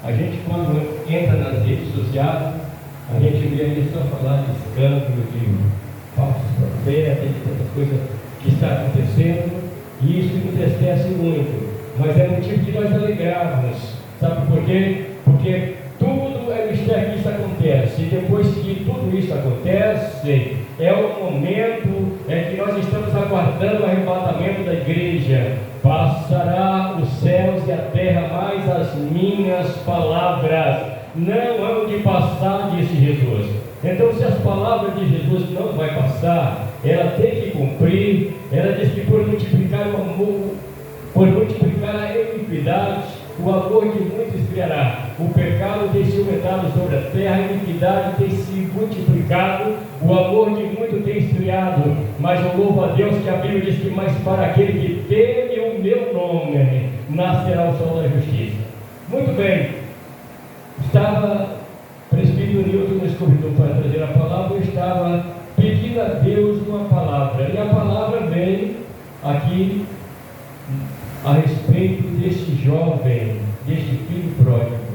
A gente, quando entra nas redes sociais, a gente vê aí só falar de escândalo, de falsos profetas, de tanta coisa que está acontecendo, e isso entristece muito. Mas é motivo de nós alegrarmos. Sabe por quê? Porque tudo é mistério que isso acontece. E depois que tudo isso acontece, é o momento que nós estamos aguardando o arrebatamento da igreja. Passará os céus e a terra, mas as minhas palavras não hão de passar, disse Jesus. Então, se as palavras de Jesus não vai passar, ela tem que cumprir. Ela diz que por multiplicar o amor, por multiplicar a iniquidade, o amor de muitos esfriará. O pecado tem se aumentado sobre a terra, a iniquidade tem se multiplicado, o amor de muito tem esfriado. Mas eu louvo a Deus que a Bíblia diz que mas para aquele que teme o meu nome, nascerá o sol da justiça. Muito bem, estava presbítero Newton nos convidou para trazer a palavra. Eu estava pedindo a Deus uma palavra, e a palavra veio aqui a respeito deste jovem, deste filho pródigo.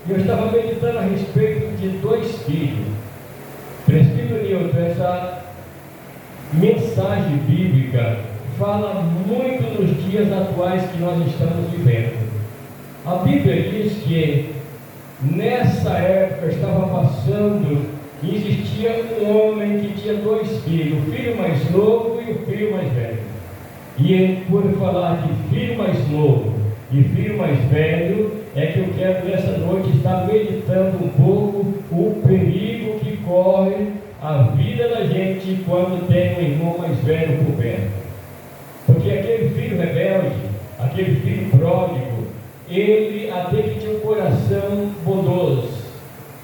Eu estava meditando a respeito de dois filhos. Presbítero Newton, essa mensagem bíblica fala muito nos dias atuais que nós estamos vivendo. A Bíblia diz que nessa época estava passando e existia um homem que tinha dois filhos, o filho mais novo e o filho mais velho. E por falar de filho mais novo e filho mais velho, é que eu quero nessa noite estar meditando um pouco o perigo que corre a vida da gente quando tem um irmão mais velho por perto. Porque aquele filho rebelde, aquele filho pródigo, ele até que tinha um coração bondoso,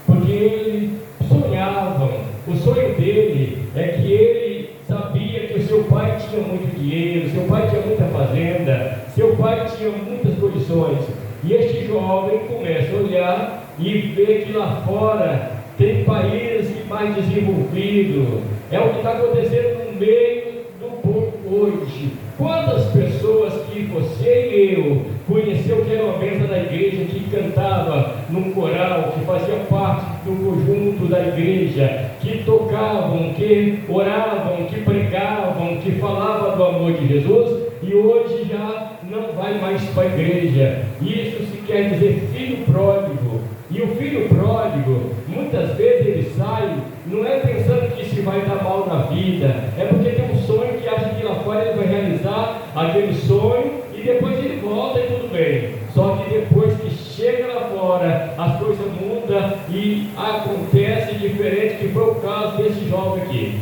porque ele sonhava. O sonho dele é que ele sabia que o seu pai tinha muito dinheiro, seu pai tinha muita fazenda, seu pai tinha muitas condições. E este jovem começa a olhar e ver que lá fora tem países mais desenvolvidos. É o que está acontecendo no meio do povo hoje. Quantas pessoas que você e eu conheceu que era uma membro da igreja, que cantava num coral, que fazia parte do conjunto da igreja, que tocavam, que oravam, que pregavam, que falavam do amor de Jesus, e hoje já não vai mais para a igreja. Isso se quer dizer filho pródigo. E o filho pródigo, muitas vezes ele sai, não é pensando que se vai dar mal na vida, é porque tem um sonho que acha que lá fora ele vai realizar aquele sonho e depois ele volta e tudo bem. Só que depois que chega lá fora, as coisas mudam e acontece diferente, que foi o caso desse jovem aqui.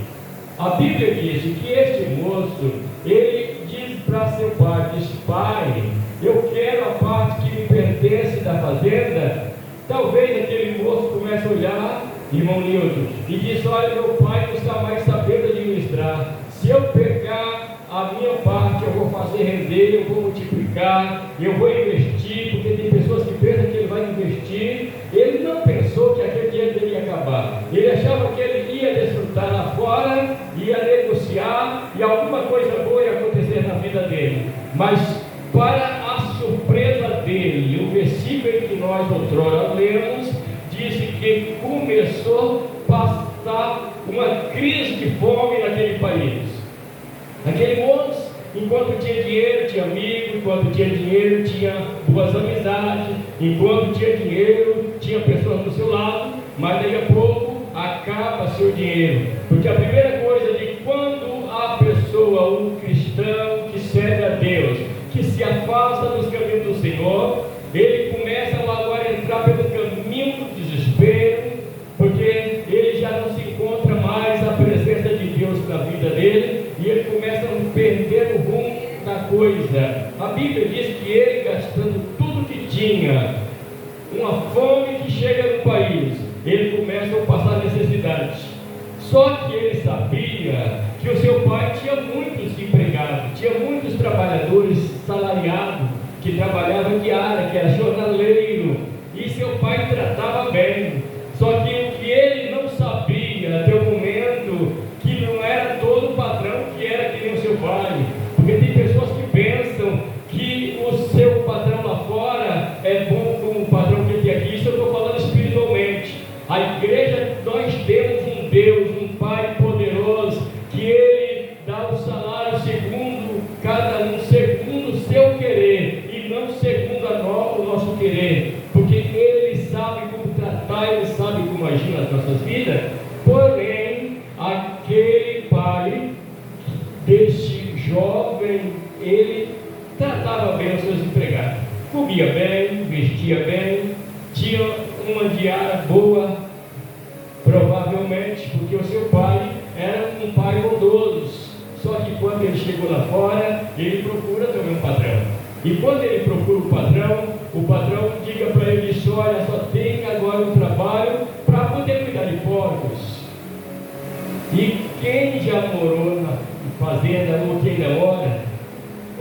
A Bíblia diz que este moço, ele diz para seu pai, diz: pai, eu quero a parte que me pertence da fazenda. Talvez aquele moço comece a olhar, irmão Nilton, e diz: olha, meu pai não está mais sabendo administrar. Se eu pegar a minha parte, eu vou fazer render, eu vou multiplicar, eu vou investir, porque tem pessoas que pensam que ele vai investir. Ele não pensou que aquele dinheiro dele ia acabar. Ele achava que ele ia desfrutar lá fora, ia negociar, e alguma coisa boa ia acontecer na vida dele. Mas, para a surpresa dele, o versículo que nós outrora lemos, disse que começou a passar uma crise de fome naquele país. Aquele moço, enquanto tinha dinheiro, tinha amigo, enquanto tinha dinheiro, tinha boas amizades, enquanto tinha dinheiro, tinha pessoas do seu lado, mas daí a pouco acaba seu dinheiro. Porque a primeira coisa de quando a pessoa, o cristão que serve a Deus, que se afasta dos caminhos do Senhor, ele começa agora a entrar pelo caminho do desespero, porque ele já não se encontra mais a presença de Deus na vida dele, e ele começa a perder o rumo da coisa. A Bíblia diz que ele, gastando tudo que tinha, uma fome que chega no país, ele começa a passar necessidade. Só que ele sabia que o seu pai tinha muitos empregados, tinha muitos trabalhadores salariados, que trabalhavam diária, que era jornaleiro, e seu pai tratava bem. Só que o que ele não sabia até o momento, que não era todo o patrão que era que nem o seu pai. Porque tem pessoas que pensam que o seu patrão lá fora é bom como o patrão que querer, porque Ele sabe como tratar, Ele sabe como agir nas nossas vidas. Porém, aquele pai deste jovem, ele tratava bem os seus empregados, comia bem, vestia bem, tinha uma diária boa, provavelmente porque o seu pai era um pai bondoso. Só que quando ele chegou lá fora, ele procura também um patrão. E quando ele procura o patrão diga para ele: olha, só tem agora um trabalho para poder cuidar de porcos. E quem já morou na fazenda, ou quem ainda mora,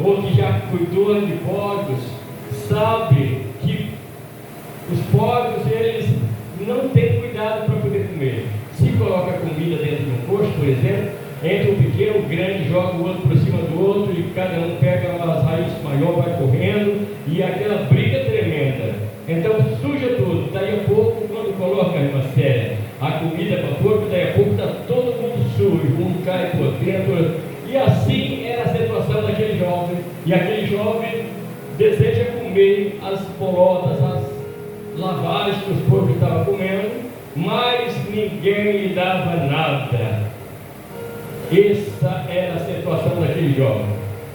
ou que já cuidou de porcos, sabe que os porcos, eles não têm cuidado para poder comer. Se coloca comida dentro de um coxo, por exemplo, entra um pequeno, o grande, joga o outro por cima do outro, e cada um pega umas raízes maiores, vai correndo, e aquela briga tremenda. Então suja tudo. Daí a pouco, quando coloca uma série a comida para porco, daí a pouco está todo mundo sujo, um cai por dentro. E assim era a situação daquele jovem. E aquele jovem deseja comer as bolotas, as lavagens que os porcos estavam comendo, mas ninguém lhe dava nada. Essa era a situação daquele jovem.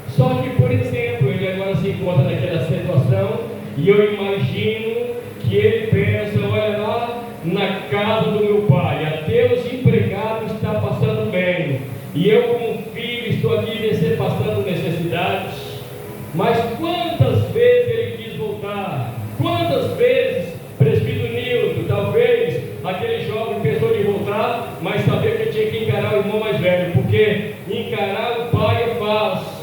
Só que, por exemplo, ele agora se encontra naquela situação, e eu imagino que ele pensa: olha lá, na casa do meu pai, até os empregados estão passando bem, e eu como filho estou aqui passando necessidades. Mas quantas vezes ele quis voltar? Quantas vezes, presbítero Nilton, talvez aquele jovem pensou em voltar, mas sabia que tinha que encarar o irmão mais velho, porque encarar o pai é fácil.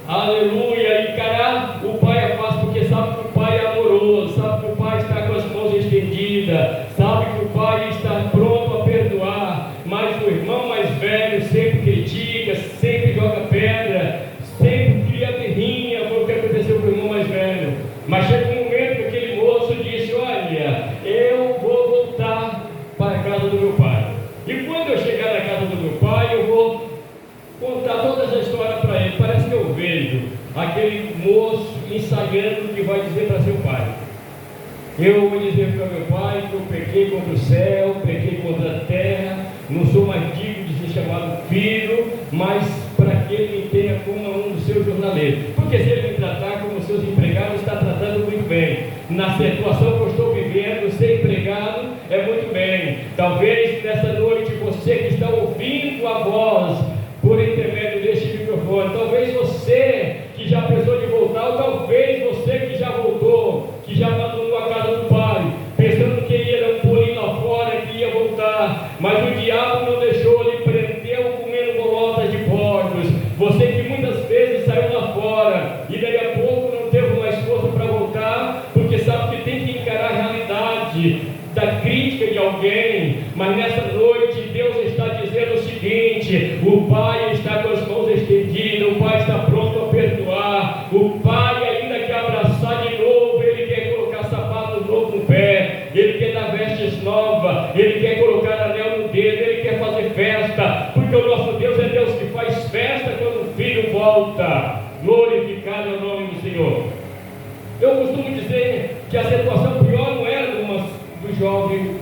Aleluia! Encarar o pai é fácil, porque sabe que o pai é amoroso, sabe que o pai está com as mãos estendidas, sabe que o pai está pronto a perdoar. Mas o irmão mais velho sempre critica, sempre joga pedra, sempre cria birrinha por o que aconteceu com o irmão mais velho. Mas chega um momento que aquele moço disse: olha, eu vou voltar para a casa do meu pai, e quando eu chegar na casa do meu pai, eu vou contar toda essa história para ele. Parece que eu vejo aquele moço ensaiando o que vai dizer para seu pai: eu vou dizer para meu pai que eu pequei contra o céu, pequei contra a terra, não sou mais digno de ser chamado filho, mas para que ele me tenha como um dos seus jornaleiros. Porque se ele me tratar como seus empregados, está tratando muito bem. Na situação que eu estou vivendo, ser empregado é muito bem. Talvez nessa noite, você que está ouvindo a voz por intermédio deste microfone, talvez você que já pensou de voltar, ou talvez você que já voltou, que já abandonou a casa do pai, pensando que ia dar um pulinho lá fora, que ia voltar, mas o diabo não deixou, lhe prendeu comendo bolotas de porcos. Você que muitas vezes saiu lá fora e daí a pouco não teve mais força para voltar, porque sabe que tem que encarar a realidade da crítica de alguém. Mas nessa noite Deus está dizendo o seguinte: o pai está com as mãos estendidas, o pai está pronto a perdoar, o pai ainda quer abraçar de novo, ele quer colocar sapatos novos no pé, ele quer dar vestes novas, ele quer colocar anel no dedo, ele quer fazer festa, porque o nosso Deus é Deus que faz festa quando o filho volta. Glorificado é o nome do Senhor. Eu costumo dizer que a situação pior não era do jovem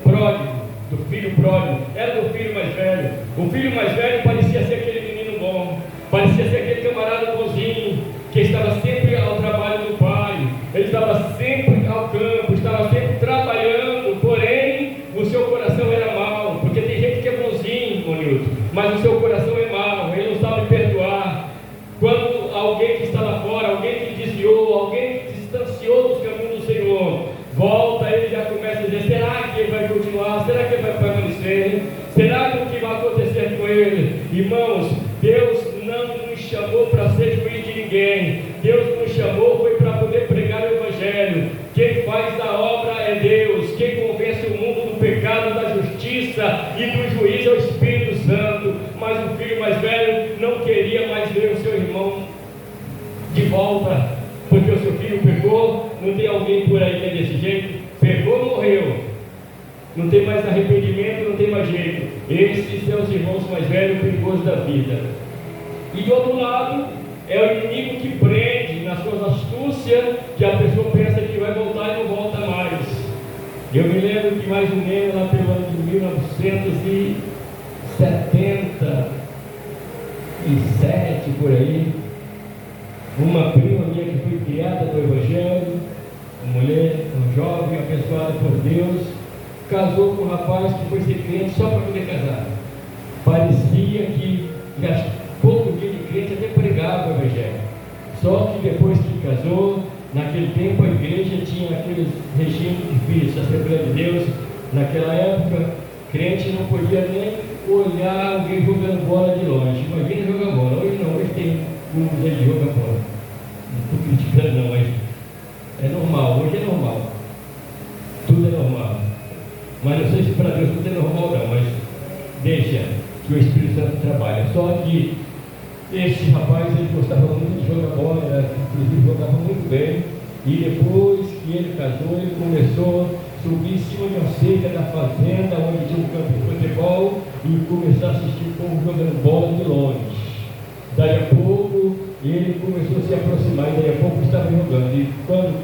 pródigo, do filho pródigo, era do filho mais velho. O filho mais velho parecia ser aquele menino bom, parecia ser aquele camarada bonzinho, que estava sempre ao trabalho do pai, ele estava sempre ao campo, estava sempre trabalhando, porém o seu coração era mau, porque tem gente que é bonzinho, Nilton, mas o seu coração é mau, ele não sabe perdoar. Quando alguém que está lá fora, alguém que desviou, alguém que distanciou dos caminhos do Senhor, volta, ele já começa a dizer: será que ele vai continuar? Será que ele vai permanecer? Será que o que vai acontecer com ele? Irmãos, Deus não nos chamou para ser juiz de ninguém. Deus nos chamou foi para poder pregar o Evangelho. Quem faz a obra é Deus. Quem convence o mundo do pecado, da justiça e do juízo é o Espírito Santo. Mas o filho mais velho não queria mais ver o seu irmão de volta, porque o seu filho pecou. Não tem alguém por aí que é desse jeito? Pecou, morreu, não tem mais arrependimento, não tem mais jeito. Esses são os irmãos mais velhos, perigosos da vida. E do outro lado, é o inimigo que prende nas suas astúcias, que a pessoa pensa que vai voltar Eu me lembro que mais ou menos lá pelo ano de 1977, por aí, uma prima minha que foi criada no Evangelho, uma mulher, um jovem, abençoada por Deus, casou com um rapaz que foi ser crente só para poder casar. Parecia que já pouco dia de crente até pregava o Evangelho. Só que depois que casou, naquele tempo a igreja tinha aqueles regimes difíceis, a Assembleia de Deus. Naquela época, crente não podia nem olhar alguém jogando bola de longe. Imagina jogar bola. Hoje não, hoje tem grupos aí de jogar bola. Não estou criticando não, mas é normal, hoje é normal. Tudo é normal. Mas não sei se para Deus tudo é normal não, mas deixa que o Espírito Santo trabalha. Só que esse rapaz, ele gostava muito de jogar bola, inclusive jogava muito bem, e depois que ele casou, ele começou a subir em cima de uma cerca da fazenda, onde tinha um campo de futebol, e começou a assistir o povo jogando bola de longe. Daí a pouco, ele começou a se aproximar, e daí a pouco estava jogando, e quando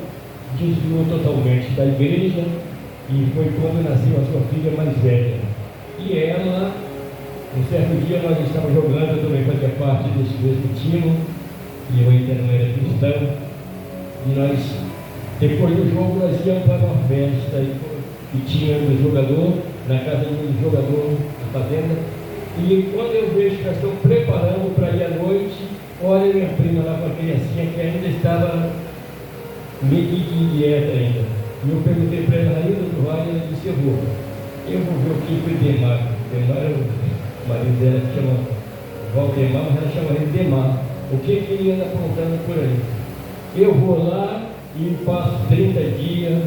desviou totalmente da igreja, e foi quando nasceu a sua filha mais velha. E ela, um certo dia nós estávamos jogando, eu também fazia parte desse mesmo time, e eu ainda não era cristão, e nós, depois do jogo, nós íamos para uma festa, e tinha um jogador, na casa de um jogador da fazenda, e quando eu vejo que nós estamos preparando para ir à noite, olha minha prima lá com a criancinha que ainda estava meio de dieta ainda. E eu perguntei para ela, ainda tu vai? Ela disse, eu vou ver o que foi Demar. Demar é o marido dela que chama Valdemar, mas ela chama ele Demar. O que ele anda apontando por aí? Eu vou lá e passo 30 dias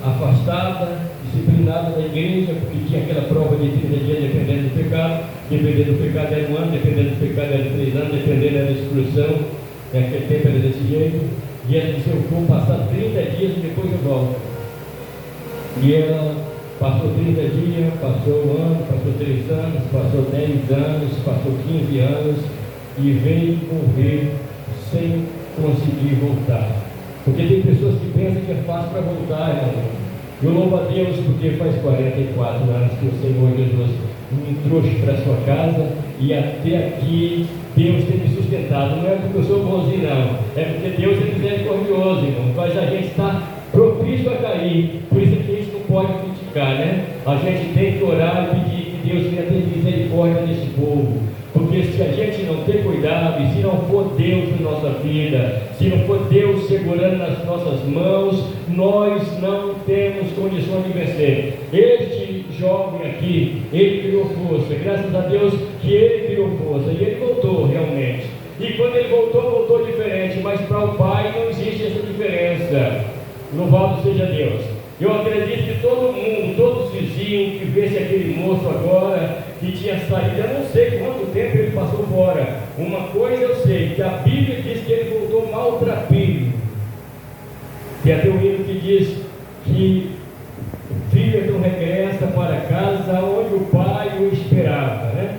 afastada, disciplinada da igreja, porque tinha aquela prova de 30 dias dependendo do pecado. Dependendo do pecado era 1 ano, dependendo do pecado era 3 anos, dependendo da expulsão. Naquele tempo era desse jeito. E ela disse, eu vou passar 30 dias e depois eu volto. E ela passou 30 dias, passou 1 ano, passou 3 anos, passou 10 anos, passou 15 anos e veio morrer sem conseguir voltar. Porque tem pessoas que pensam que é fácil para voltar, irmão. Eu louvo a Deus porque faz 44 anos que o Senhor Jesus me trouxe para a sua casa e até aqui Deus tem me sustentado. Não é porque eu sou bonzinho não, é porque Deus é misericordioso, irmão. Faz a gente estar propício a cair. Por isso que a gente não pode criticar, né? A gente tem que orar e pedir que Deus venha ter misericórdia desse povo. Porque se a gente não ter cuidado, e se não for Deus na nossa vida, se não for Deus segurando nas nossas mãos, nós não temos condições de vencer. Este jovem aqui, ele criou força, graças a Deus que ele criou força, e ele voltou realmente. E quando ele voltou diferente, mas para o Pai não existe essa diferença. Louvado seja Deus. Eu acredito que todo mundo, todos os vizinhos que vêem aquele moço agora, que tinha saído, eu não sei quanto tempo ele passou fora. Uma coisa eu sei, que a Bíblia diz que ele voltou maltrapilho. Tem até um hino que diz que o filho não regressa para casa onde o pai o esperava, né?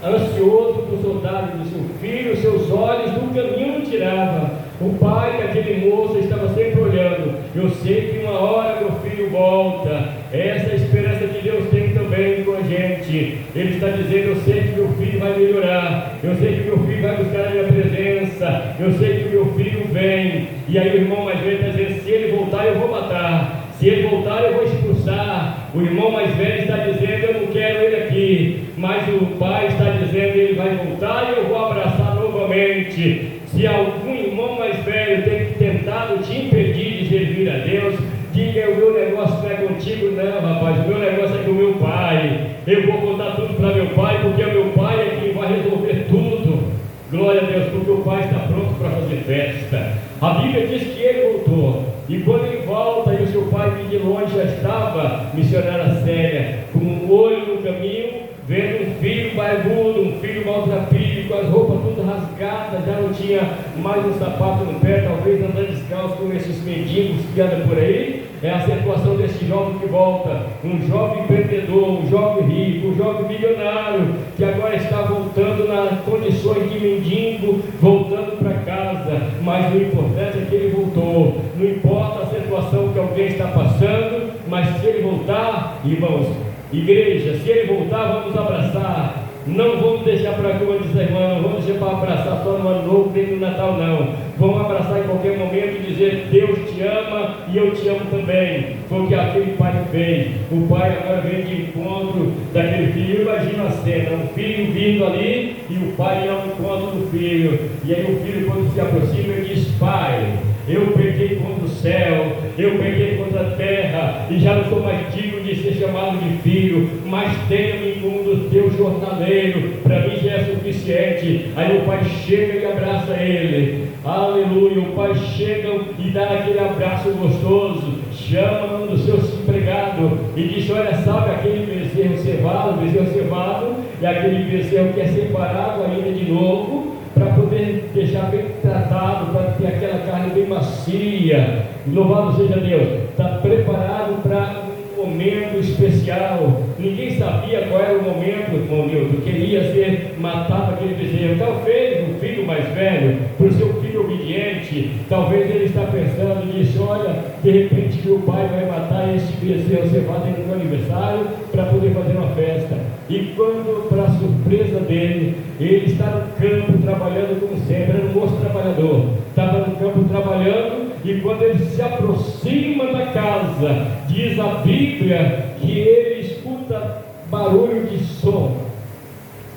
Ansioso por saudade do seu filho, seus olhos do caminho tirava. O pai daquele moço estava sempre olhando. Eu sei que uma hora meu filho volta. Essa é a esperança que Deus tem também com a gente. Ele está dizendo, eu sei que meu filho vai melhorar. Eu sei que meu filho vai buscar a minha presença. Eu sei que meu filho vem. E aí o irmão mais velho está dizendo, se ele voltar eu vou matar. Se ele voltar eu vou expulsar. O irmão mais velho está dizendo, eu não quero ele aqui. Mas o pai está dizendo, ele vai voltar e eu vou abraçar novamente. Se algum irmão mais velho tem tentado te impedir de servir a Deus, diga, o meu negócio não é contigo não, rapaz, o meu negócio é com o meu pai. Eu vou contar tudo para meu pai, porque o meu pai é quem vai resolver tudo. Glória a Deus, porque o pai está pronto para fazer festa. A Bíblia diz que ele voltou. E quando ele volta, e o seu pai que de longe já estava, missionária Célia, com um olho no caminho, vendo um filho barbudo, um filho maltrapilho, com as roupas tudo rasgadas, já não tinha mais um sapato no pé, talvez andando descalço com esses mendigos que andam por aí. É a situação desse jovem que volta, um jovem empreendedor, um jovem rico, um jovem milionário, que agora está voltando nas condições de mendigo, voltando para casa. Mas o importante é que ele voltou. Não importa a situação que alguém está passando, mas voltar, irmãos, igreja, se ele voltar, vamos abraçar. Não vamos deixar para cá, como diz a irmã, não vamos deixar para abraçar só no ano novo, nem no Natal, não. Vamos abraçar em qualquer momento e dizer: Deus te ama e eu te amo também. Foi o que aquele pai fez. O pai agora vem de encontro daquele filho. Imagina a cena: um filho vindo ali e o pai ia ao encontro do filho. E aí o filho, quando se aproxima, ele diz: Pai, eu pequei contra o céu, eu pequei contra a terra, e já não sou mais digno de ser chamado de filho, mas tenha-me como do teu jornaleiro, para mim já é suficiente. Aí o pai chega e abraça ele, aleluia. O pai chega e dá aquele abraço gostoso, chama um dos seus empregados e diz: olha, sabe aquele bezerro cevado, e aquele bezerro que é separado ainda de novo, para poder deixar bem tratado, para ter aquela carne bem macia. Louvado seja Deus. Está preparado para um momento especial. Ninguém sabia qual era o momento, irmão Nilton, que ia ser matado aquele bezerro. Talvez o filho mais velho, por ser um filho obediente, talvez ele está pensando nisso: olha, de repente meu pai vai matar esse bezerro cevado no meu aniversário para poder fazer uma festa. E quando, para surpresa dele, ele está no campo trabalhando como sempre, era um moço trabalhador, estava no campo trabalhando, e quando ele se aproxima da casa, diz a Bíblia que ele escuta barulho de som,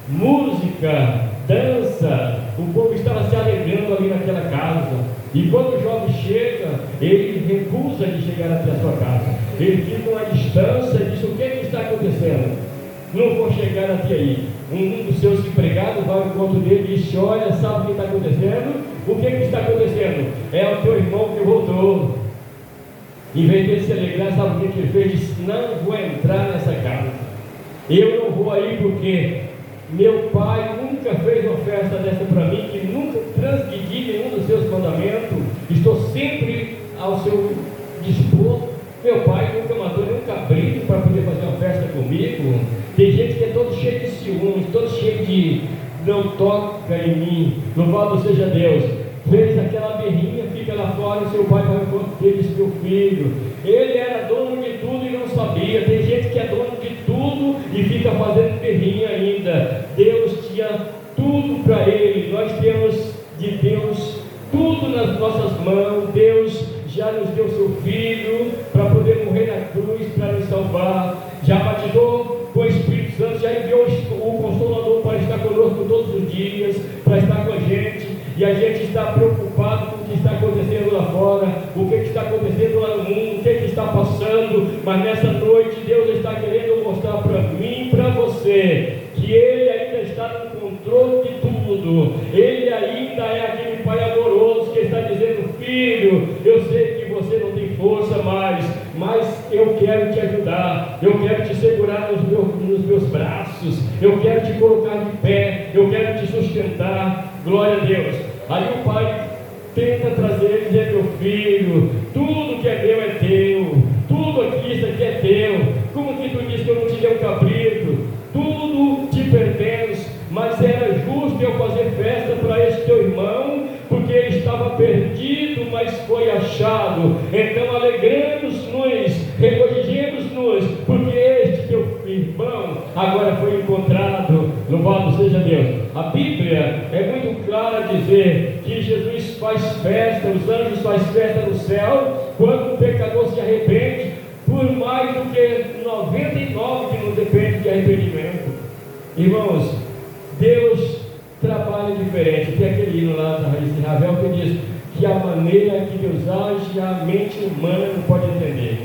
música, dança. O povo estava se alegrando ali naquela casa. E quando o jovem chega, ele recusa de chegar até a sua casa. Ele fica a uma distância e diz: o que está acontecendo? Não vou chegar até aí. Um dos seus empregados vai ao encontro dele e diz: olha, sabe o que está acontecendo? O que está acontecendo? É o teu irmão que voltou. Em vez de ele se alegrar, sabe o que ele fez? Disse: não vou entrar nessa casa. Eu não vou aí porque meu pai nunca fez uma festa dessa para mim, que nunca transgredi nenhum dos seus mandamentos. Estou sempre ao seu dispor. Meu pai nunca matou nenhum cabrito para poder fazer uma festa comigo. Tem gente que é todo cheio de ciúmes, todo cheio de não toca em mim. Louvado seja Deus. Fez aquela berrinha, fica lá fora, seu pai vai encontrar dele, seu filho. Ele era dono de tudo e não sabia. Tem gente que é dono de tudo e fica fazendo berrinha ainda. Deus tinha tudo para ele. Nós temos de Deus tudo nas nossas mãos. Deus já nos deu seu Filho para poder morrer na cruz, para nos salvar. Já batizou com o Espírito Santo, já enviou o Consolador para estar conosco todos os dias, para estar com a gente. E a gente está preocupado com o que está acontecendo lá fora, o que está acontecendo lá no mundo, o que está passando. Mas nessa noite Deus está querendo mostrar para mim e para você que Ele ainda está no controle de tudo. Ele ainda é aquele Pai amoroso que está dizendo: filho, eu sei que você não tem força mais, mas eu quero te ajudar, eu quero te segurar nos meus braços, eu quero te colocar de pé, eu quero te sustentar. Glória a Deus. Aí o pai tenta trazer ele e dizer: meu filho, tudo que é meu é teu, tudo aqui, isso aqui é teu. Como que tu diz que eu não te dei um cabrito? Tudo te pertence. Mas era justo eu fazer festa para esse teu irmão, porque ele estava perdido, mas foi achado. Então alegremos-nos, regozijemos-nos, porque este teu irmão agora foi encontrado. Louvado seja Deus. A Bíblia é muito clara a dizer que Jesus faz festa, os anjos fazem festa no céu, quando o pecador se arrepende, por mais do que 99 que não depende de arrependimento. Irmãos, Deus trabalha diferente. Tem aquele hino lá da Raiz de Ravel que diz que a maneira que Deus age, a mente humana não pode entender.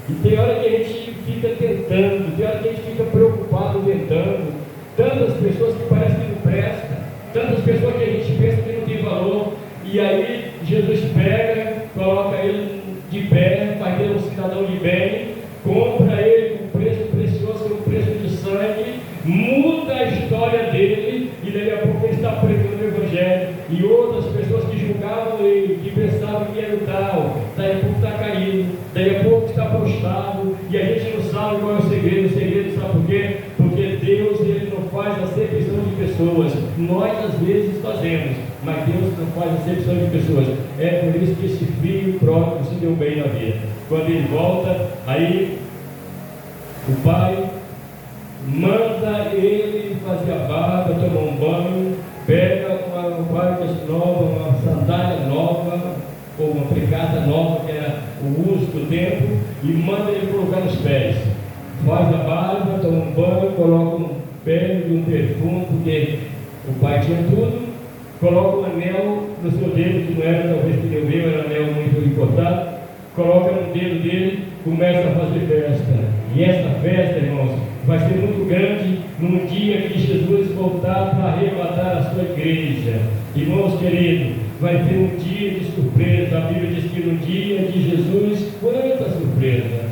E tem hora que a gente fica tentando, tem hora que a gente fica preocupado tentando. Tantas pessoas que parecem que não prestam, tantas pessoas que a gente pensa que não tem valor. E aí Jesus pega, coloca ele de pé, faz dele um cidadão de bem, compra ele com preço precioso, com preço de sangue, muda a história dele, e daí a pouco ele está pregando o Evangelho. E outras pessoas que julgavam ele, que pensavam que era o tal, daí a pouco está caindo, daí a pouco está prostrado, e a gente não sabe qual é o segredo. O segredo sabe por quê? Porque Deus, ele não faz acepção de pessoas. Nós às vezes fazemos, mas Deus não faz acepção de pessoas. É por isso que esse filho próprio se deu bem na vida. Quando ele volta, aí O pai manda ele fazer a barba, tomar um banho, pega uma barba nova, uma sandália nova, ou uma pregada nova, que era o uso do tempo, e manda ele colocar nos pés. Faz a barba, toma um banho, coloca um pé de um perfume, porque o pai tinha tudo, coloca um anel no seu dedo, que não era talvez que deu meu, era um anel muito importante, coloca no dedo dele, começa a fazer festa. E essa festa, irmãos, vai ser muito grande num dia que Jesus voltar para arrebatar a sua igreja. Irmãos queridos, vai ter um dia de surpresa. A Bíblia diz que no dia de Jesus, quanta surpresa!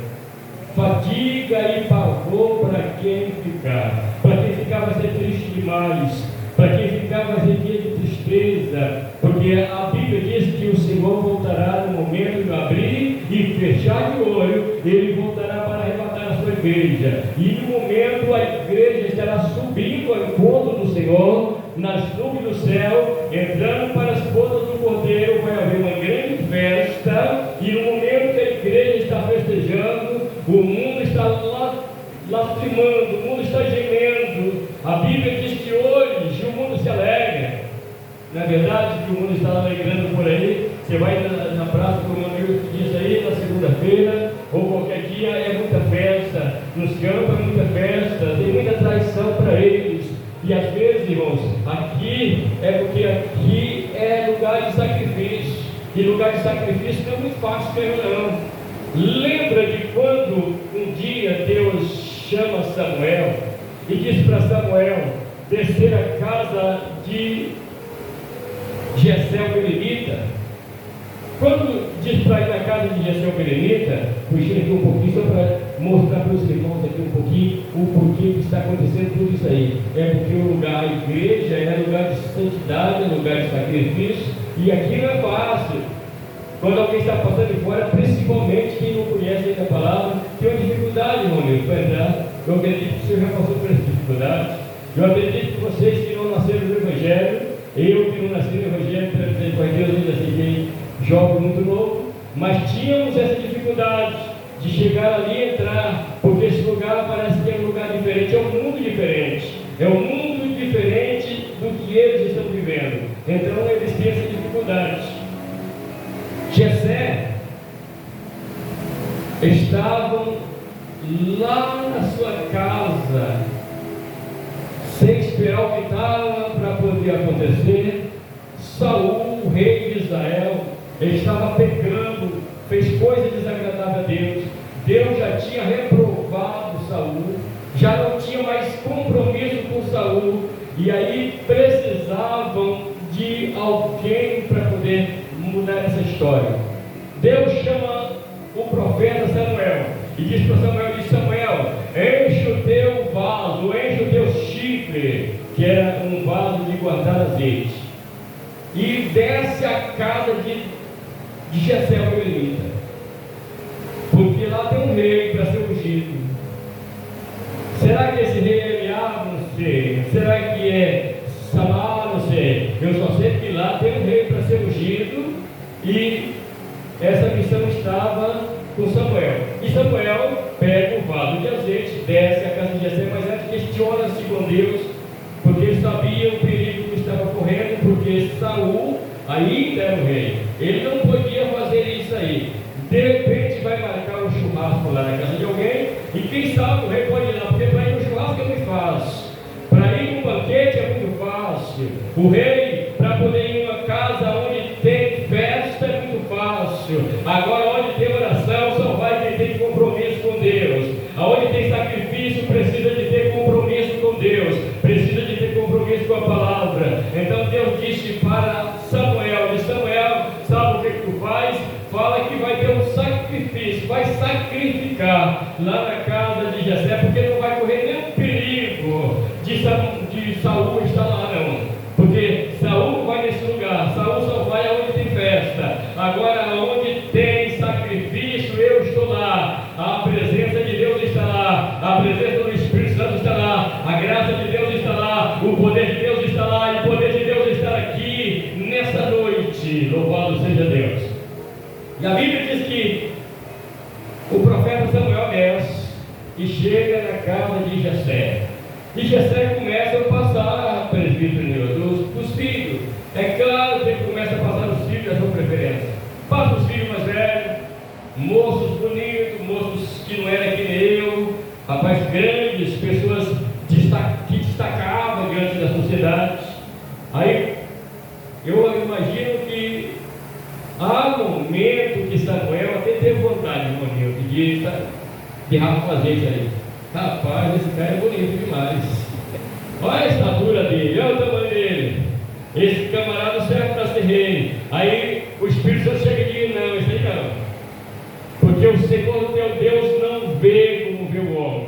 Fadiga e pavor para quem ficar. Para quem ficar vai ser triste demais. Para quem ficar vai ser dia de tristeza. Porque a Bíblia diz que o Senhor voltará no momento de abrir e fechar de olho. Ele voltará para arrebatar a sua igreja. E no momento a igreja estará subindo ao encontro do Senhor, nas nuvens do céu, entrando para as bodas do Cordeiro. Vai haver uma grande festa. E no momento que a igreja está festejando, o mundo está lastimando, o mundo está gemendo. A Bíblia diz que hoje o mundo se alegra. Não é verdade que o mundo está alegrando por aí? Você vai na praça, como o amigo diz aí, na segunda-feira, ou qualquer dia, é muita festa. Nos campos é muita festa, tem muita traição para eles. E às vezes, irmãos, aqui é porque aqui é lugar de sacrifício. E lugar de sacrifício não é muito fácil mesmo, não. Lembra de quando um dia Deus chama Samuel e diz para Samuel descer a casa de Jessé o Belemita? Quando diz para ir na casa de Jessé o Belemita, puxei aqui um pouquinho só para mostrar para os irmãos aqui um pouquinho o porquê que está acontecendo tudo isso aí. É porque o lugar, a igreja, é lugar de santidade, é lugar de sacrifício, e aqui não é fácil. Quando alguém está passando de fora, principalmente quem não conhece ainda a palavra, tem uma dificuldade, irmão meu, para entrar. Eu acredito que o senhor já passou por essa dificuldade. Eu acredito que vocês que não nasceram no Evangelho, eu que não nasci no Evangelho, pela misericórdia de Deus, ainda fiquei jovem, muito novo, mas tínhamos essa dificuldade de chegar ali e entrar, porque esse lugar parece que é um lugar diferente, é um mundo diferente, é um mundo diferente do que eles estão vivendo. Então eles têm essa dificuldade. Jessé estavam lá na sua casa, sem esperar o que estava para poder acontecer. Saul, o rei de Israel, ele estava pecando, fez coisa desagradável a Deus. Deus já tinha reprovado Saul, já não tinha mais compromisso com Saul, e aí precisavam de alguém para poder mudar essa história. Deus chama o profeta Samuel e diz para Samuel: Samuel, enche o teu vaso, enche o teu chifre, que era um vaso de guardar azeite, e desce à casa de Jessé o Belemita, porque lá tem um rei para ser ungido. Será que esse rei é Eliabe? Não sei. Será que é Samar? Não sei. Eu só sei que lá tem um rei para ser ungido, e essa missão estava com Samuel. E Samuel pega o vaso de azeite, desce à casa de Jessé, mas antes questiona-se com Deus, porque ele sabia o perigo que estava correndo, porque Saul ainda era o rei, ele não podia fazer isso aí. De repente vai marcar um churrasco lá na casa de alguém, e quem sabe o rei pode ir lá, porque para ir no churrasco é muito fácil, para ir no banquete é muito fácil. O rei, para poder ir em uma casa onde tem festa, é muito fácil. Agora, onde tem oração, só vai quem tem compromisso com Deus. Aonde tem sacrifício, precisa de ter compromisso com Deus, precisa de ter compromisso com a palavra. Então Deus disse para Samuel: Samuel, sabe o que tu faz? Fala que vai ter um sacrifício, vai sacrificar lá na casa de Jessé, porque não vai correr nenhum perigo de Saul estar lá, não. Porque Saul vai nesse lugar, Saul só vai aonde tem festa. Agora, aonde tem sacrifício, eu estou lá. A presença de Deus está lá, a presença do Espírito Santo está lá, a graça de Deus está lá, o poder de Deus está lá, e o poder de Deus está aqui nessa noite. Louvado seja Deus. E a Bíblia diz que o profeta Samuel desce, e chega na casa de Jessé. E Jessé começa a passar, presbítero, dos filhos. É claro que ele começa a passar os filhos da sua preferência. Passa os filhos mais velhos, moços bonitos, moços que não eram que nem eu, rapazes grandes, pessoas que destacavam diante da sociedade. Aí eu imagino que há um momento que Samuel até teve vontade, irmão, de derramar um azeite ali. Rapaz, esse cara é bonito demais. Olha a estatura dele, olha o tamanho dele. Esse camarada serve para ser rei. Aí o Espírito Santo chega e diz: não, isso aí não. Porque o Senhor teu Deus não vê como vê o homem.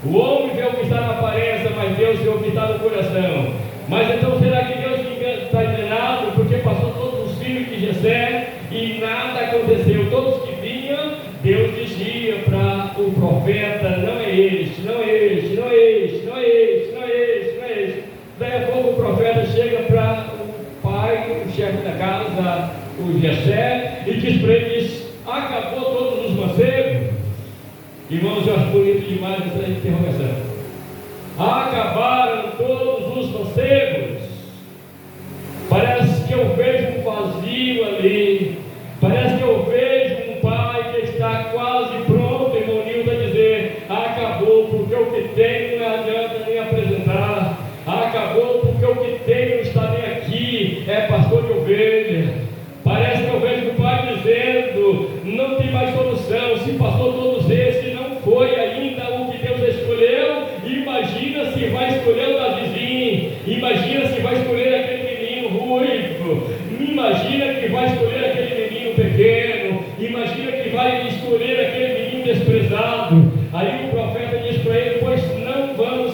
O homem vê o que está na aparência, mas Deus vê o que está no coração. Mas então será que Deus está enganado? Porque passou todos os filhos de Jessé e nada aconteceu. Todos que vinham, Deus dizia para o profeta: não é este, não é este, não é este, não é este, não é este, não é este. Daí a pouco o profeta chega para o pai, o chefe da casa, o Jessé, e diz para ele: acabou todos os mancebos? Irmãos, eu acho bonito demais essa interrogação. Acabaram todos os mancebos? Parece que eu vejo um vazio ali. Parece que eu vejo um pai que está quase pronto, irmão Nildo, a dizer: acabou, porque o que tenho não adianta nem apresentar. Acabou, porque o que tenho não está nem aqui. É pastor de ovelha. Parece que eu vejo o pai dizendo: não tem mais solução. Se passou todos esses, não foi ainda o que Deus escolheu. Imagina se vai escolher o Davizinho. Imagina se vai escolher aquele menino ruivo. Imagina que vai escolher aquele menino pequeno. Imagina que vai escolher aquele menino desprezado. Aí o profeta diz para ele: pois não vamos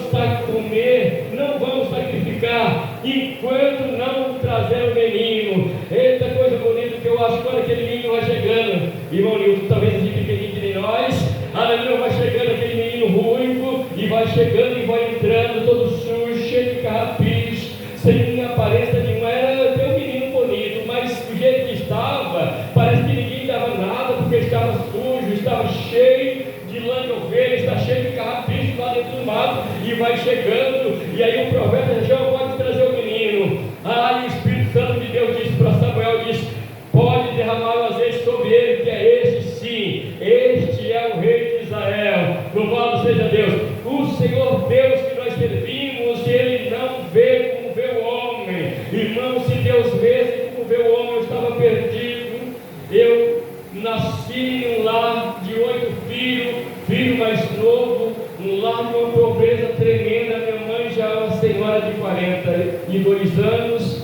comer, não vamos sacrificar enquanto não trazer o menino. Eita coisa bonita que eu acho quando aquele menino vai chegando. Irmão Nilton, talvez de pequenininho que nem nós, aleluia, vai chegando aquele menino ruivo, e vai chegando e vai entrando todo sujo, cheio de carrapicho, sem aparência nenhuma. Era até um menino bonito, mas do jeito que estava, parece que ninguém dava nada, porque estava sujo, estava cheio de lã de ovelha, está cheio de carrapicho lá dentro do mato, e vai chegando, e aí o profeta já pode trazer o menino. E o Espírito Santo de Deus disse para Samuel, diz: pode derramar o azeite sobre ele, que é este sim, este é o rei de Israel. Louvado seja Deus. O Senhor Deus que nós servimos, ele não vê como vê o homem. Irmão, se Deus vê como vê o homem, eu estava perdido. Eu nasci em um lar de 8 filhos, filho mais novo, um lar de uma pobreza tremenda. Minha mãe já é uma senhora de 42 anos,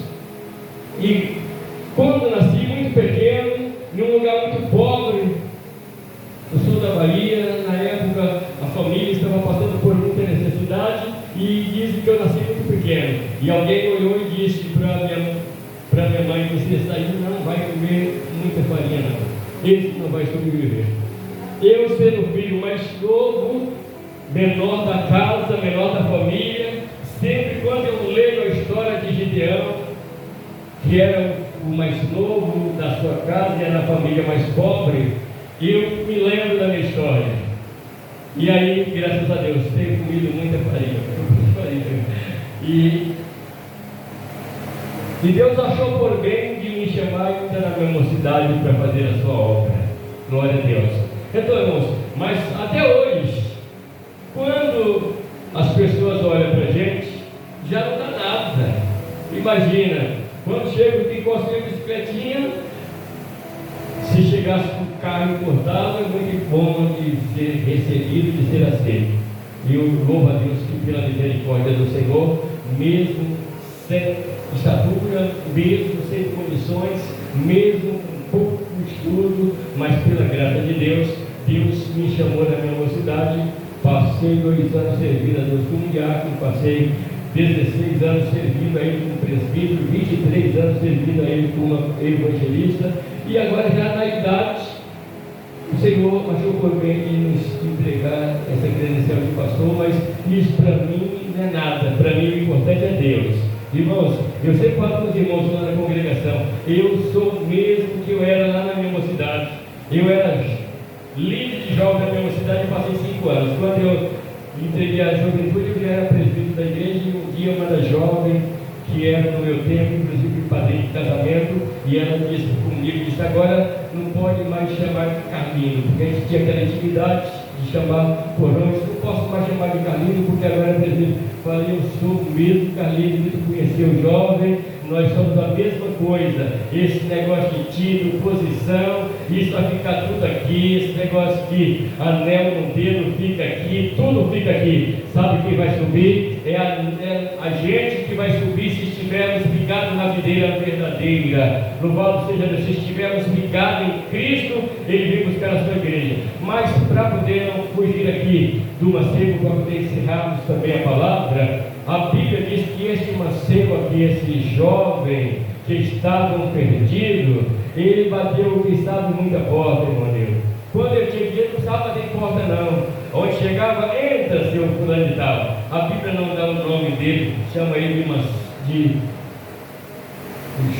e quando nasci muito pequeno, em um lugar muito pobre, no sul da Bahia, na época a família estava passando por muita necessidade, e dizem que eu nasci muito pequeno, e alguém olhou e disse para minha mãe: você aí não vai comer muita farinha não, esse não vai sobreviver. Eu, sendo o filho mais novo, menor da casa, menor da família, sempre quando eu leio a história de Gideão, que era o mais novo da sua casa e era a família mais pobre, eu me lembro da minha história. E aí, graças a Deus, tenho comido muita farinha. E Deus achou por bem de me chamar ainda na minha mocidade para fazer a sua obra. Glória a Deus. Então, irmãos, mas até hoje, quando as pessoas olham para a gente, já não dá nada. Imagina, quando chega o que encosta a bicicletinha, se chegasse com o carro importado, é muito bom de ser recebido, de ser aceito. E eu louvo a Deus que pela misericórdia do Senhor, mesmo sem estatura, mesmo sem condições, mesmo com pouco estudo, mas pela graça de Deus, Deus me chamou na minha mocidade. Passei 2 anos servindo a Deus como diácono, passei 16 anos servindo a Ele como presbítero, 23 anos servindo a Ele como evangelista, e agora já na idade, o Senhor achou por bem de nos entregar essa credencial de pastor, mas isso para mim não é nada. Para mim o importante é Deus. Irmãos, eu sempre falo com os irmãos lá na congregação, eu sou o mesmo que eu era lá na minha mocidade. Eu era líder de jovens da minha cidade, eu passei 5 anos. Quando eu entreguei a juventude, eu já era presbítero da igreja, e um dia uma das jovens, que era no meu tempo, inclusive padrinho de casamento, e ela disse comigo, disse, agora não pode mais chamar de Carlinho, porque a gente tinha aquela intimidade de chamar por nome, não posso mais chamar de Carlinho, porque agora é presbítero. Falei, eu sou o mesmo Carlinho, muito conheceu o jovem, nós somos a mesma coisa. Esse negócio de título, posição, isso vai ficar tudo aqui, esse negócio de anel no dedo fica aqui, tudo fica aqui. Sabe quem vai subir? É a gente que vai subir se estivermos ligados na videira verdadeira. Louvado seja Deus, se estivermos ligados em Cristo, Ele vem buscar a sua igreja. Mas para poder não fugir aqui do mancebo, para poder encerrarmos também a palavra, a Bíblia diz que esse mancebo aqui, esse jovem que estava perdido, ele bateu, quem sabe, muita porta, irmão Deus. Quando ele tinha dinheiro, não precisava bater porta não. Onde chegava, entra, seu fulano de tal. A Bíblia não dá o nome dele, chama ele de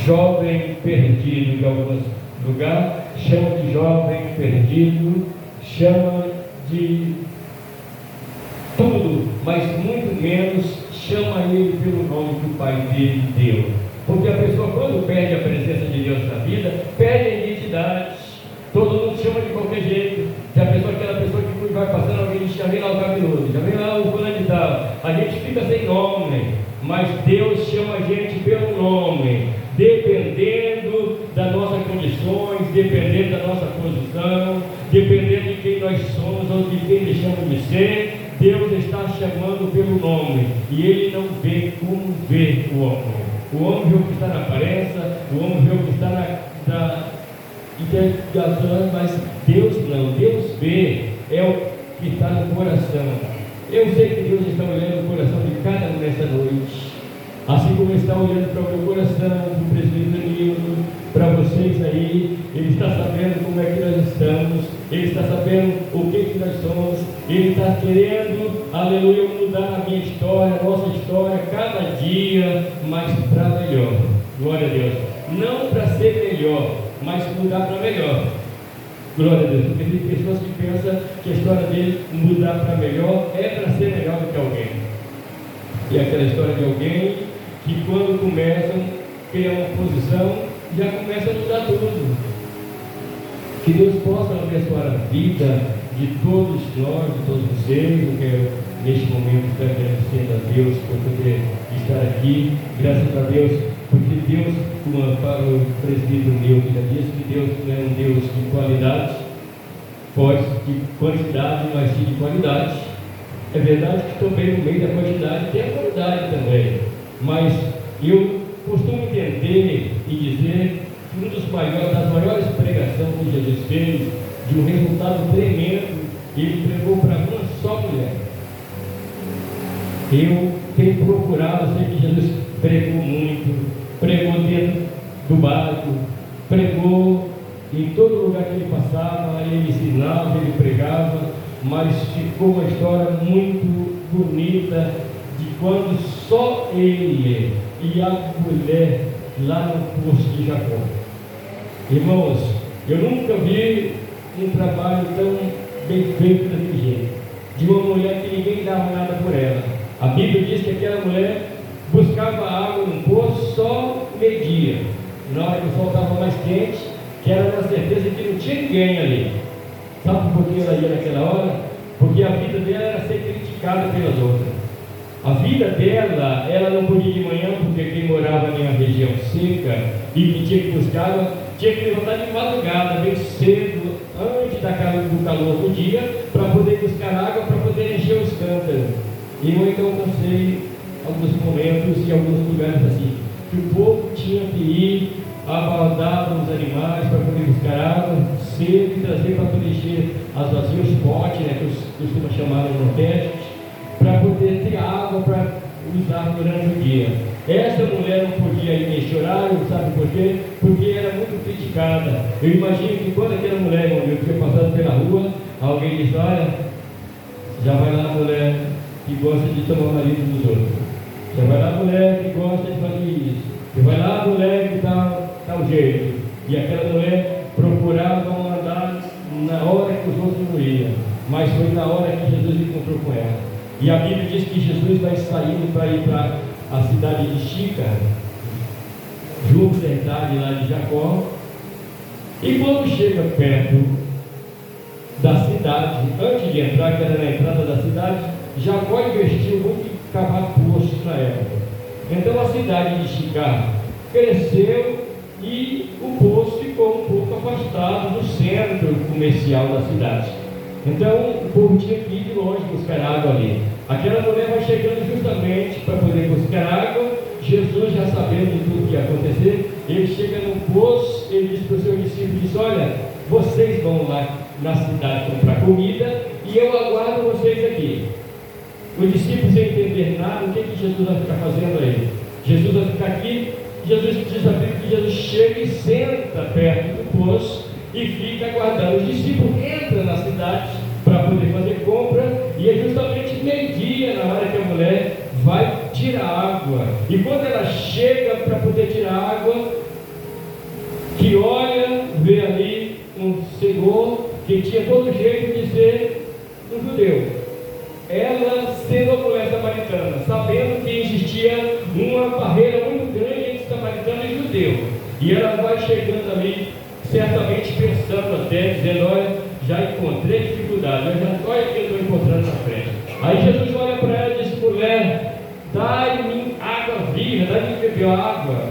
jovem perdido em alguns lugares, chama de jovem perdido, chama de tudo, mas muito menos chama ele pelo nome que o pai dele deu. Porque a pessoa, quando perde a presença de Deus na vida, perde a identidade. Todo mundo chama de qualquer jeito. Se a pessoa, aquela pessoa que vai passando, alguém diz, já vem lá o cabeludo, já vem lá o fulano de tal. A gente fica sem nome, mas Deus chama a gente pelo nome, dependendo das nossas condições, dependendo da nossa posição, dependendo de quem nós somos ou de quem deixamos de ser. Deus está chamando pelo nome, e Ele não vê como vê o homem. O homem vê o que está na aparência, o homem vê o que está na identificação, mas Deus não. Deus vê é o que está no coração. Eu sei que Deus está olhando o coração de cada um nessa noite, assim como Ele está olhando para o meu coração, para o presbítero Nildo, para vocês aí. Ele está sabendo como é que nós estamos, Ele está sabendo o que nós somos, Ele está querendo, aleluia, mudar a minha história, a nossa história, cada dia, mas para melhor. Glória a Deus. Não para ser melhor, mas mudar para melhor. Glória a Deus. Porque tem pessoas que pensam que a história dele mudar para melhor é para ser melhor do que alguém. E aquela história de alguém que quando começam a criar uma posição, já começa a mudar tudo. Que Deus possa abençoar a vida de todos nós, de todos vocês. Eu quero, neste momento, estar agradecendo a Deus por poder estar aqui. Graças a Deus, porque Deus, como para o presbítero meu que já disse, que Deus não é um Deus de qualidade, de quantidade, mas sim de qualidade. É verdade que também no meio da quantidade tem a qualidade também. Mas eu costumo entender e dizer que das maiores pregações que Jesus fez, de um resultado tremendo, ele pregou para uma só mulher. Eu tenho procurado, eu sei que Jesus pregou muito, pregou dentro do barco, pregou em todo lugar que ele passava, ele ensinava, ele pregava, mas ficou uma história muito bonita de quando só ele e a mulher lá no poço de Jacó. Irmãos, eu nunca vi um trabalho tão bem feito daquele jeito, de uma mulher que ninguém dava nada por ela. A Bíblia diz que aquela mulher buscava água no poço só meio-dia, na hora que o sol estava mais quente, que era uma certeza que não tinha ninguém ali. Sabe por que ela ia naquela hora? Porque a vida dela era ser criticada pelas outras. A vida dela, ela não podia ir de manhã, porque quem morava em uma região seca e que tinha que buscar água, tinha que levantar de madrugada, bem cedo, antes do calor do dia, para poder buscar água, para poder encher os cântaros. E eu então passei alguns momentos e alguns lugares assim, que o povo tinha que ir abaldar os animais para poder buscar água cedo e trazer para poder encher as vasilhas, os potes, né, que costuma chamar no Nordeste, para poder ter água para usar durante o dia. Essa mulher não podia ir nesse horário, sabe por quê? Porque era muito criticada. Eu imagino que quando aquela mulher, eu tinha passado pela rua, alguém disse, olha, já vai lá a mulher que gosta de tomar o marido dos outros. Já vai lá a mulher que gosta de fazer isso. Já vai lá a mulher que tal jeito. E aquela mulher procurava andar na hora que os outros não iam, mas foi na hora que Jesus encontrou com ela. E a Bíblia diz que Jesus vai saindo para ir para a cidade de Sícar, junto da idade lá de Jacó. E quando chega perto da cidade, antes de entrar, que era na entrada da cidade, Jacó investiu muito em cavar poços na época. Então a cidade de Sícar cresceu e o poço ficou um pouco afastado do centro comercial da cidade. Então o povo tinha que ir de longe buscar água ali. Aquela mulher vai chegando justamente para poder buscar água. Jesus, já sabendo tudo que ia acontecer, ele chega no poço, ele diz para os seus discípulos, olha, vocês vão lá na cidade comprar comida e eu aguardo vocês aqui. Os discípulos, sem entender nada, o que Jesus vai ficar fazendo aí? Jesus vai ficar aqui. Jesus diz a Bíblia que Jesus chega e senta perto do poço e fica aguardando. Os discípulos entram na cidade para poder fazer compra, e é justamente meio-dia, na hora que a mulher vai tirar água. E quando ela chega para poder tirar água, que olha, vê ali um senhor que tinha todo jeito de ser um judeu. Ela, sendo a mulher samaritana, sabendo que existia uma barreira muito grande entre samaritano e judeu, e ela vai chegando ali, certamente pensando até, dizendo, olha, já encontrei dificuldade, olha o que eu estou encontrando na frente. Aí Jesus olha para ela e diz, mulher, dai-me água viva, dai-me beber água,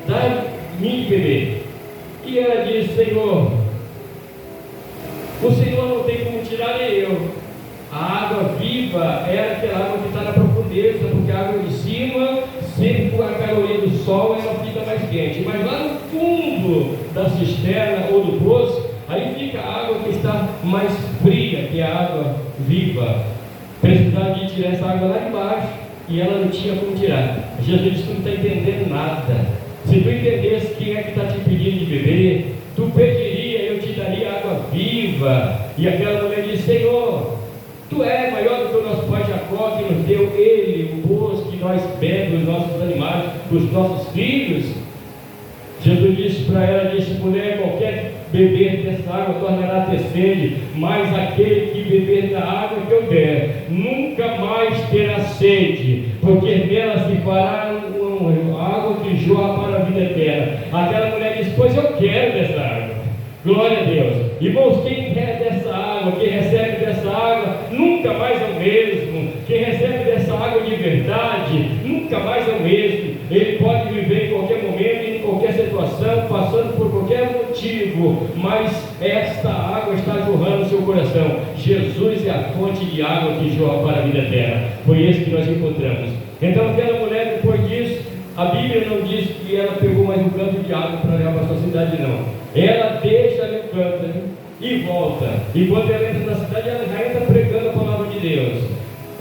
dai-me beber. E ela diz, Senhor, o Senhor não tem como tirar nem eu. A água viva era aquela água que está na profundeza, porque a água de cima, sempre com a caloria do sol, ela fica mais quente. Mas lá no fundo da cisterna ou do poço, aí fica a água que está mais fria, que é a água viva. Precisava de tirar essa água lá embaixo, e ela não tinha como tirar. Jesus disse, tu não está entendendo nada. Se tu entendesse quem é que está te pedindo de beber, tu pediria, eu te daria água viva. E aquela mulher disse, Senhor, tu é maior do que o nosso pai Jacó, que nos deu ele, o poço que nós bebemos, os nossos animais, os nossos filhos. Jesus disse para ela, disse, mulher, qualquer beber dessa água tornará a ter sede, mas aquele que beber da água que eu der, nunca mais terá sede, porque nela se fará uma água que jorra para a vida eterna. Aquela mulher disse, pois eu quero dessa água. Glória a Deus. Irmãos, quem quer dessa água, quem recebe dessa água, nunca mais é o mesmo. Quem recebe dessa água de verdade, nunca mais é o mesmo. Ele pode viver em qualquer momento, em qualquer situação, passando por qualquer motivo, mas esta água está jorrando no seu coração. Jesus é a fonte de água que jorra para a vida eterna. Foi esse que nós encontramos. Então aquela mulher, depois disso, a Bíblia não diz que ela pegou mais um canto de água para levar para a sua cidade, não. Ela deixa ali o cântaro e volta. E quando ela entra na cidade, ela já entra pregando a palavra de Deus.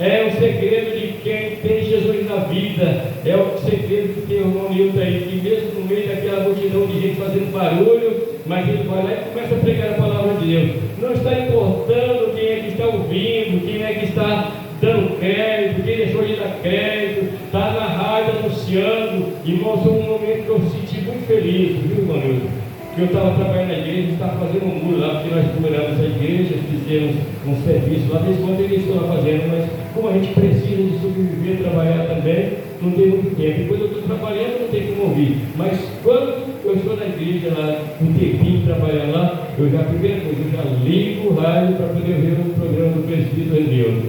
É o segredo de quem tem Jesus na vida. É o segredo que tem o irmão Nilton aí, que mesmo no meio daquela multidão de gente fazendo barulho, mas ele vai lá e começa a pregar a palavra de Deus. Não está importando quem é que está ouvindo, quem é que está dando crédito, quem deixou de dar crédito, está na rádio anunciando. Irmão, foi um momento que eu me senti muito feliz, viu, irmão Nilton? Que eu estava trabalhando na igreja, estava fazendo um muro lá, porque nós procuramos a igreja, fizemos um serviço lá, desde quando eles estão lá fazendo, mas como a gente precisa de sobreviver, trabalhar também, não tem muito tempo. E quando eu estou trabalhando, não tem como ouvir. Mas quando eu estou na igreja lá, um tempinho trabalhando lá, eu já, primeira coisa, eu já ligo o rádio para poder ver o programa do presbítero Nilton.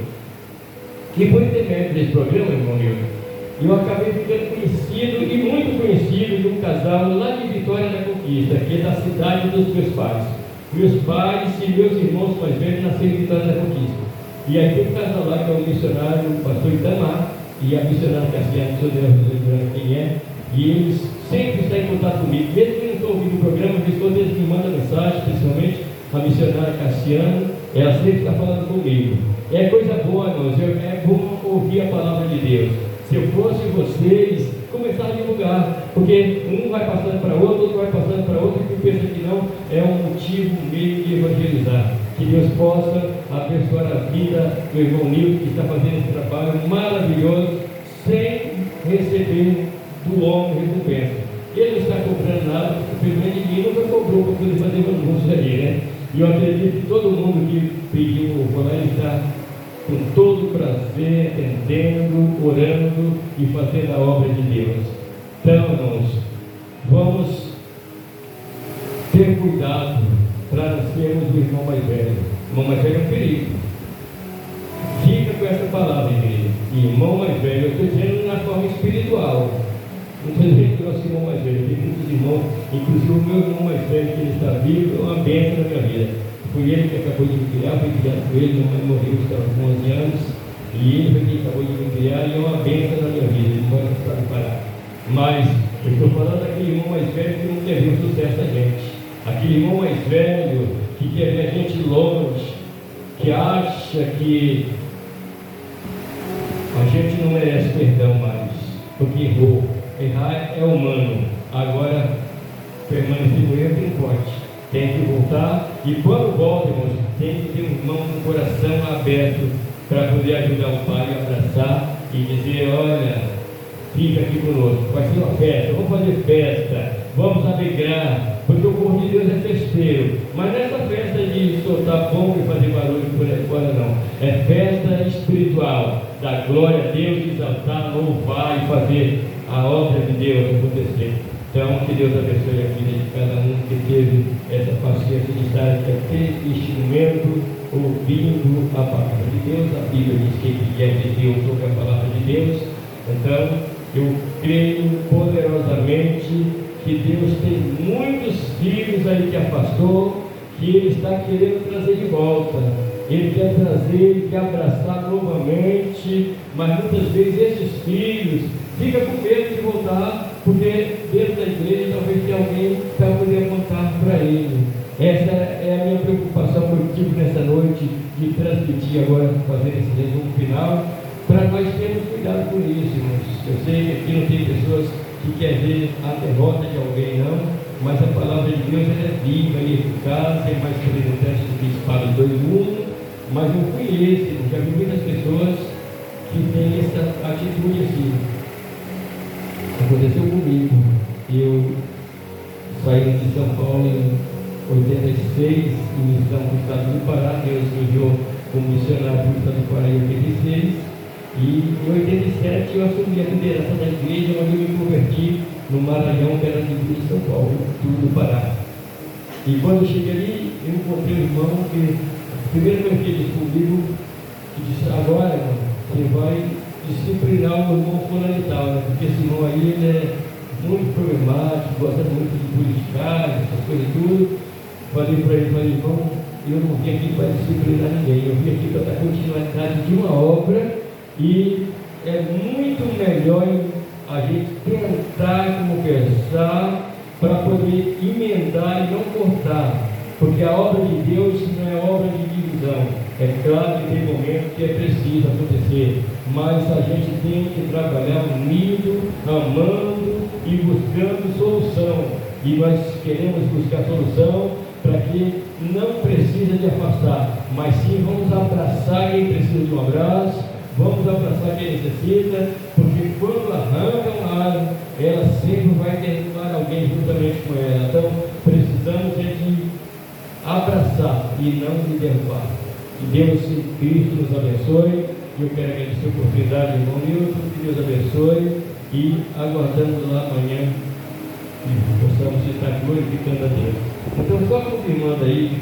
E por intermédio desse programa, irmão Nilton, eu acabei ficando conhecido e muito conhecido de um casal lá de Vitória da Conquista, que é da cidade dos meus pais. Meus pais e meus irmãos mais velhos nasceram em Vitória da Conquista. E aí tem um casal lá que é o missionário, o pastor Itamar, e a missionária Cassiano, que eu lembrando quem é, e eles sempre estão em contato comigo, mesmo que não estão ouvindo o programa, eles todos eles me mandam mensagem, principalmente a missionária Cassiano, ela sempre está falando comigo. É coisa boa, irmãos, é bom ouvir a palavra de Deus. Se eu fosse vocês, começar a divulgar, porque um vai passando para outro, outro vai passando para outro, e pensa que não é um motivo, um meio de evangelizar. Que Deus possa abençoar a vida do irmão Nilton, que está fazendo esse trabalho maravilhoso, sem receber do homem recompensa. Ele não está cobrando nada, porque pelo menos ninguém nunca cobrou para poder fazer anúncios ali, né? E eu acredito que todo mundo que pediu o lá está com todo o prazer, entendendo, orando e fazendo a obra de Deus. Então, irmãos, vamos ter cuidado para não sermos o irmão mais velho. O irmão mais velho é um perigo. Fica com essa palavra, igreja. Irmão mais velho, eu estou dizendo na forma espiritual. Não estou dizendo que nosso irmão mais velho. Tem muitos irmãos, inclusive o meu irmão mais velho, que ele está vivo, é uma bênção na minha vida. Foi ele que acabou de me criar, foi criado com ele, minha mãe morreu, estava com 11 anos, e ele foi quem acabou de me criar, e é uma bênção na minha vida, ele pode estar preparado. Mas eu estou falando daquele irmão mais velho que não quer ver o sucesso da gente. Aquele irmão mais velho que quer ver a gente longe, que acha que a gente não merece perdão mais, porque errou. Errar é humano. Agora, permanecer no erro não pode. Tem que voltar. E quando volta, irmãos, tem que ter um irmão com o coração aberto para poder ajudar o pai a abraçar e dizer: olha, fica aqui conosco. Vai ser uma festa, vamos fazer festa, vamos alegrar, porque o povo de Deus é festeiro. Mas não é essa festa de soltar pombo e fazer barulho por aí fora, não. É festa espiritual, da glória a Deus, exaltar, louvar e fazer a obra de Deus acontecer. Então, que Deus abençoe a vida de cada um que teve essa paciência de estar aqui até este momento, ouvindo a palavra de Deus. A Bíblia diz que ele quer de Deus sobre a palavra de Deus. Então, eu creio poderosamente que Deus tem muitos filhos aí que afastou, que Ele está querendo trazer de volta. Ele quer trazer, Ele quer abraçar novamente, mas muitas vezes esses filhos ficam com medo de voltar, porque dentro da igreja talvez tenha alguém para poder apontar para ele. Essa é a minha preocupação que eu tive nessa noite de transmitir agora, fazer esse resumo final, para nós termos cuidado com isso, irmãos. Eu sei que aqui não tem pessoas que querem ver a derrota de alguém, não, mas a palavra de Deus é viva e eficaz, é mais penetrante do que espada de dois gumes. Mas eu conheço, já vi muitas pessoas que têm essa atitude assim. Aconteceu comigo. Eu saí de São Paulo em 86, em missão para o estado do Pará. Deus me enviou como missionário para o estado do Pará em 86. E em 87 eu assumi a liderança da igreja, onde eu me converti no Maranhão, que era de São Paulo, do Pará. E quando eu cheguei ali, eu encontrei um irmão que, primeiro que ele disse comigo, que disse: agora, irmão, você vai disciplinar o irmão fulano e tal, né? Porque esse irmão aí, ele é muito problemático, gosta muito de politicar, essas coisas tudo. Falei para ele: irmão, eu não vim aqui para disciplinar ninguém, eu vim aqui para dar continuidade de uma obra, e é muito melhor a gente tentar conversar para poder emendar e não cortar, porque a obra de Deus não é obra de divisão. É claro que tem momentos que é preciso acontecer, mas a gente tem que trabalhar unido, amando e buscando solução. E nós queremos buscar solução para que não precisa de afastar, mas sim vamos abraçar quem precisa de um abraço, vamos abraçar quem necessita, porque quando arranca uma árvore, ela sempre vai derrubar alguém juntamente com ela. Então precisamos de abraçar e não de derrubar. Que Deus em Cristo nos abençoe. Eu quero agradecer a oportunidade, irmão Nilson, que Deus abençoe, e aguardamos lá amanhã que possamos estar glorificando a Deus. Então, só confirmando aí